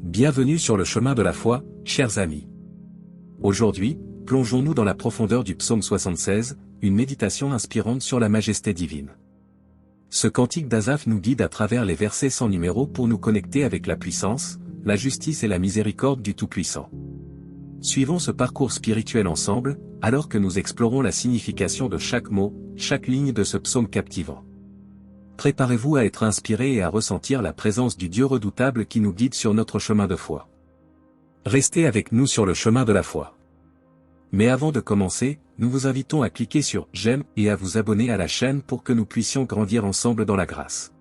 Bienvenue sur le chemin de la foi, chers amis. Aujourd'hui, plongeons-nous dans la profondeur du psaume 76, une méditation inspirante sur la majesté divine. Ce cantique d'Asaph nous guide à travers les versets sans numéro pour nous connecter avec la puissance, la justice et la miséricorde du Tout-Puissant. Suivons ce parcours spirituel ensemble, alors que nous explorons la signification de chaque mot, chaque ligne de ce psaume captivant. Préparez-vous à être inspiré et à ressentir la présence du Dieu redoutable qui nous guide sur notre chemin de foi. Restez avec nous sur le chemin de la foi. Mais avant de commencer, nous vous invitons à cliquer sur « J'aime » et à vous abonner à la chaîne pour que nous puissions grandir ensemble dans la grâce.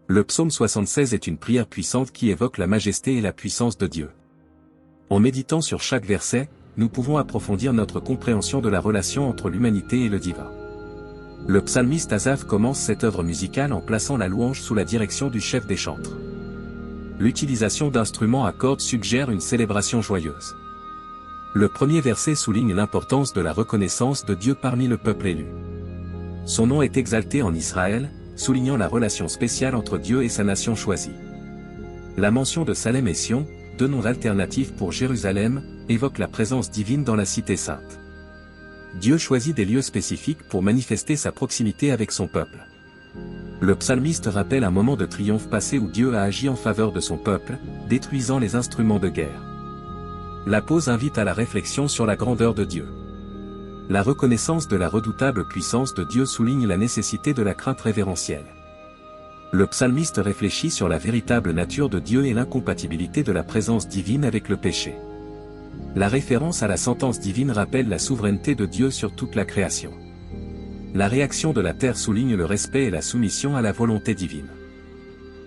Le psaume 76 est une prière puissante qui évoque la majesté et la puissance de Dieu. En méditant sur chaque verset, nous pouvons approfondir notre compréhension de la relation entre l'humanité et le divin. Le psalmiste Asaph commence cette œuvre musicale en plaçant la louange sous la direction du chef des chantres. L'utilisation d'instruments à cordes suggère une célébration joyeuse. Le premier verset souligne l'importance de la reconnaissance de Dieu parmi le peuple élu. Son nom est exalté en Israël, soulignant la relation spéciale entre Dieu et sa nation choisie. La mention de Salem et Sion, deux noms alternatifs pour Jérusalem, évoque la présence divine dans la cité sainte. Dieu choisit des lieux spécifiques pour manifester sa proximité avec son peuple. Le psalmiste rappelle un moment de triomphe passé où Dieu a agi en faveur de son peuple, détruisant les instruments de guerre. La pause invite à la réflexion sur la grandeur de Dieu. La reconnaissance de la redoutable puissance de Dieu souligne la nécessité de la crainte révérentielle. Le psalmiste réfléchit sur la véritable nature de Dieu et l'incompatibilité de la présence divine avec le péché. La référence à la sentence divine rappelle la souveraineté de Dieu sur toute la création. La réaction de la terre souligne le respect et la soumission à la volonté divine.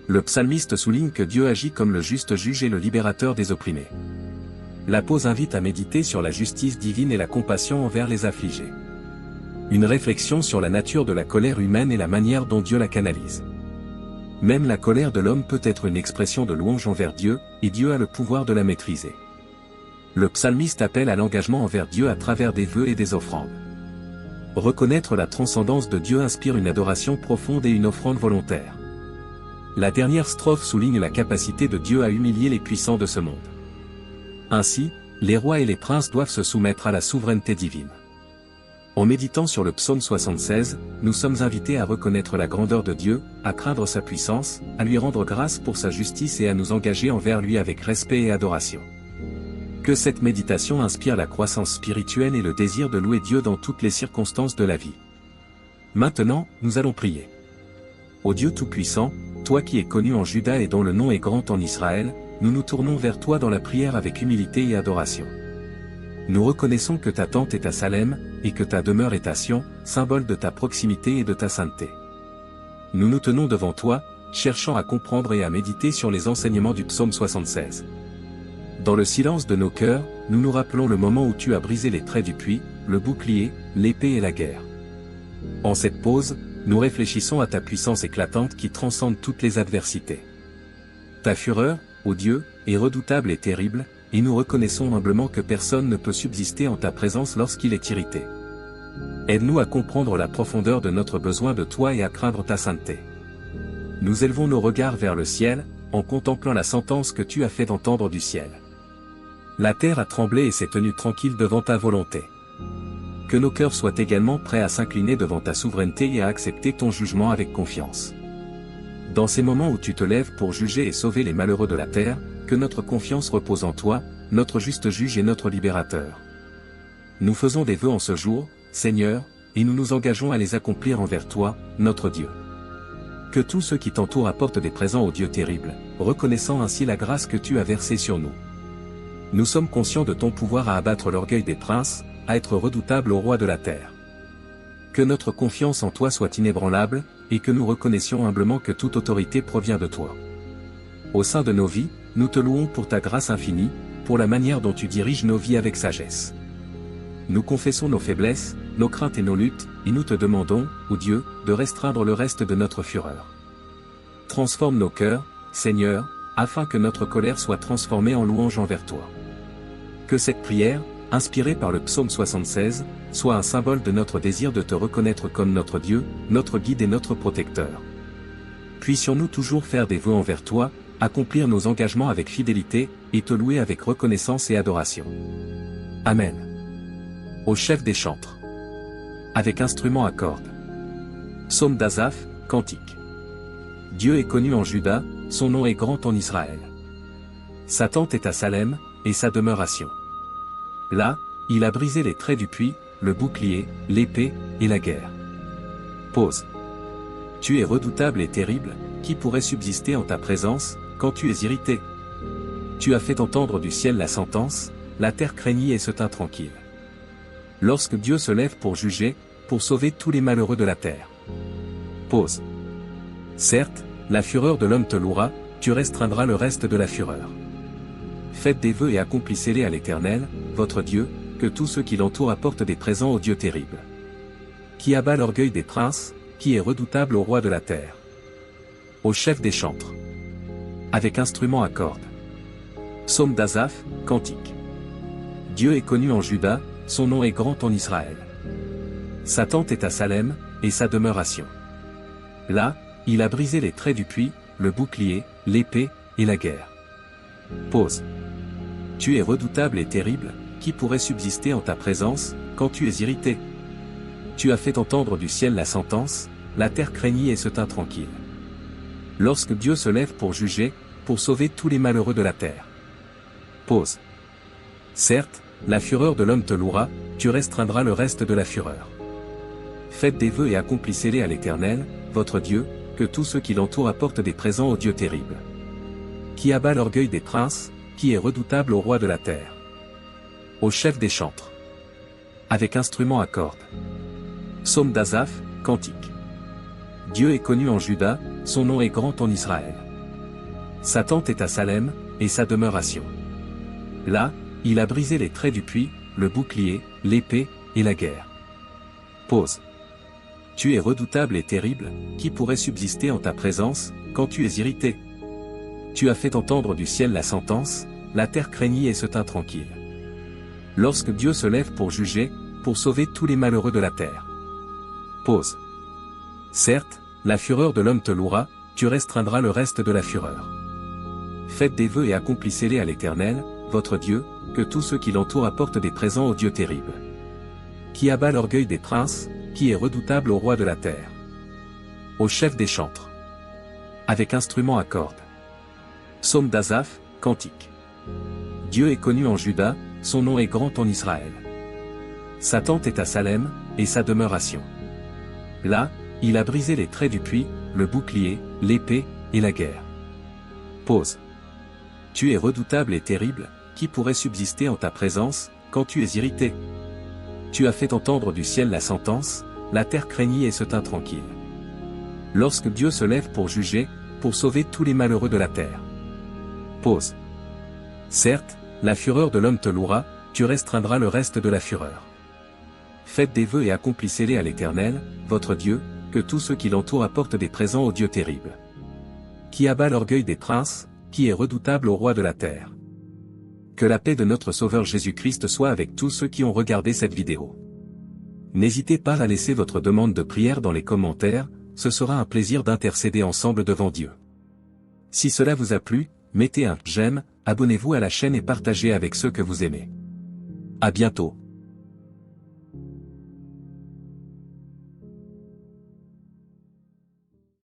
Le psalmiste souligne que Dieu agit comme le juste juge et le libérateur des opprimés. La pause invite à méditer sur la justice divine et la compassion envers les affligés. Une réflexion sur la nature de la colère humaine et la manière dont Dieu la canalise. Même la colère de l'homme peut être une expression de louange envers Dieu, et Dieu a le pouvoir de la maîtriser. Le psalmiste appelle à l'engagement envers Dieu à travers des vœux et des offrandes. Reconnaître la transcendance de Dieu inspire une adoration profonde et une offrande volontaire. La dernière strophe souligne la capacité de Dieu à humilier les puissants de ce monde. Ainsi, les rois et les princes doivent se soumettre à la souveraineté divine. En méditant sur le psaume 76, nous sommes invités à reconnaître la grandeur de Dieu, à craindre sa puissance, à lui rendre grâce pour sa justice et à nous engager envers lui avec respect et adoration. Que cette méditation inspire la croissance spirituelle et le désir de louer Dieu dans toutes les circonstances de la vie. Maintenant, nous allons prier. Ô Dieu Tout-Puissant, toi qui es connu en Juda et dont le nom est grand en Israël, nous nous tournons vers toi dans la prière avec humilité et adoration. Nous reconnaissons que ta tente est à Salem, et que ta demeure est à Sion, symbole de ta proximité et de ta sainteté. Nous nous tenons devant toi, cherchant à comprendre et à méditer sur les enseignements du psaume 76. Dans le silence de nos cœurs, nous nous rappelons le moment où tu as brisé les traits du puits, le bouclier, l'épée et la guerre. En cette pause, nous réfléchissons à ta puissance éclatante qui transcende toutes les adversités. Ta fureur, ô Dieu, est redoutable et terrible, et nous reconnaissons humblement que personne ne peut subsister en ta présence lorsqu'il est irrité. Aide-nous à comprendre la profondeur de notre besoin de toi et à craindre ta sainteté. Nous élevons nos regards vers le ciel, en contemplant la sentence que tu as fait entendre du ciel. La terre a tremblé et s'est tenue tranquille devant ta volonté. Que nos cœurs soient également prêts à s'incliner devant ta souveraineté et à accepter ton jugement avec confiance. Dans ces moments où tu te lèves pour juger et sauver les malheureux de la terre, que notre confiance repose en toi, notre juste juge et notre libérateur. Nous faisons des vœux en ce jour, Seigneur, et nous nous engageons à les accomplir envers toi, notre Dieu. Que tous ceux qui t'entourent apportent des présents au Dieu terrible, reconnaissant ainsi la grâce que tu as versée sur nous. Nous sommes conscients de ton pouvoir à abattre l'orgueil des princes, à être redoutable au roi de la terre. Que notre confiance en toi soit inébranlable, et que nous reconnaissions humblement que toute autorité provient de toi. Au sein de nos vies, nous te louons pour ta grâce infinie, pour la manière dont tu diriges nos vies avec sagesse. Nous confessons nos faiblesses, nos craintes et nos luttes, et nous te demandons, ô Dieu, de restreindre le reste de notre fureur. Transforme nos cœurs, Seigneur, afin que notre colère soit transformée en louange envers toi. Que cette prière, inspirée par le psaume 76, soit un symbole de notre désir de te reconnaître comme notre Dieu, notre guide et notre protecteur. Puissions-nous toujours faire des vœux envers toi, accomplir nos engagements avec fidélité, et te louer avec reconnaissance et adoration. Amen. Au chef des chantres. Avec instrument à cordes. Psaume d'Asaph, cantique. Dieu est connu en Juda, son nom est grand en Israël. Sa tente est à Salem, et sa demeure à Sion. Là, il a brisé les traits du puits, le bouclier, l'épée, et la guerre. Pause. Tu es redoutable et terrible, qui pourrait subsister en ta présence, quand tu es irrité? Tu as fait entendre du ciel la sentence, la terre craignit et se tint tranquille. Lorsque Dieu se lève pour juger, pour sauver tous les malheureux de la terre. Pause. Certes, la fureur de l'homme te louera, tu restreindras le reste de la fureur. Faites des vœux et accomplissez-les à l'Éternel, votre Dieu, que tous ceux qui l'entourent apportent des présents au Dieu terrible. Qui abat l'orgueil des princes, qui est redoutable au roi de la terre. Au chef des chantres. Avec instrument à cordes. Psaume d'Asaph, cantique. Dieu est connu en Juda, son nom est grand en Israël. Sa tente est à Salem, et sa demeure à Sion. Là, il a brisé les traits du puits, le bouclier, l'épée, et la guerre. Pause. Tu es redoutable et terrible, qui pourrait subsister en ta présence, quand tu es irrité? Tu as fait entendre du ciel la sentence, la terre craignit et se tint tranquille. Lorsque Dieu se lève pour juger, pour sauver tous les malheureux de la terre. Pause. Certes, la fureur de l'homme te louera, tu restreindras le reste de la fureur. Faites des vœux et accomplissez-les à l'Éternel, votre Dieu, que tous ceux qui l'entourent apportent des présents au Dieu terrible. Qui abat l'orgueil des princes, qui est redoutable au roi de la terre. Au chef des chantres. Avec instrument à cordes. Psaume d'Asaph, cantique. Dieu est connu en Juda, son nom est grand en Israël. Sa tente est à Salem, et sa demeure à Sion. Là, il a brisé les traits du puits, le bouclier, l'épée, et la guerre. Pause. Tu es redoutable et terrible, qui pourrait subsister en ta présence, quand tu es irrité? Tu as fait entendre du ciel la sentence, la terre craignit et se tint tranquille. Lorsque Dieu se lève pour juger, pour sauver tous les malheureux de la terre. Pause. Certes, la fureur de l'homme te louera, tu restreindras le reste de la fureur. Faites des vœux et accomplissez-les à l'Éternel, votre Dieu, que tous ceux qui l'entourent apportent des présents au Dieu terrible. Qui abat l'orgueil des princes, qui est redoutable au roi de la terre. Au chef des chantres. Avec instrument à cordes. Psaume d'Asaph, cantique. Dieu est connu en Juda, son nom est grand en Israël. Sa tente est à Salem, et sa demeure à Sion. Là, il a brisé les traits du puits, le bouclier, l'épée, et la guerre. Pause. Tu es redoutable et terrible, qui pourrait subsister en ta présence, quand tu es irrité? Tu as fait entendre du ciel la sentence, la terre craignit et se tint tranquille. Lorsque Dieu se lève pour juger, pour sauver tous les malheureux de la terre. Pause. Certes, la fureur de l'homme te louera, tu restreindras le reste de la fureur. Faites des vœux et accomplissez-les à l'Éternel, votre Dieu, que tous ceux qui l'entourent apportent des présents au Dieu terrible. Qui abat l'orgueil des princes, qui est redoutable au roi de la terre. Que la paix de notre Sauveur Jésus-Christ soit avec tous ceux qui ont regardé cette vidéo. N'hésitez pas à laisser votre demande de prière dans les commentaires, ce sera un plaisir d'intercéder ensemble devant Dieu. Si cela vous a plu, mettez un j'aime, abonnez-vous à la chaîne et partagez avec ceux que vous aimez. À bientôt.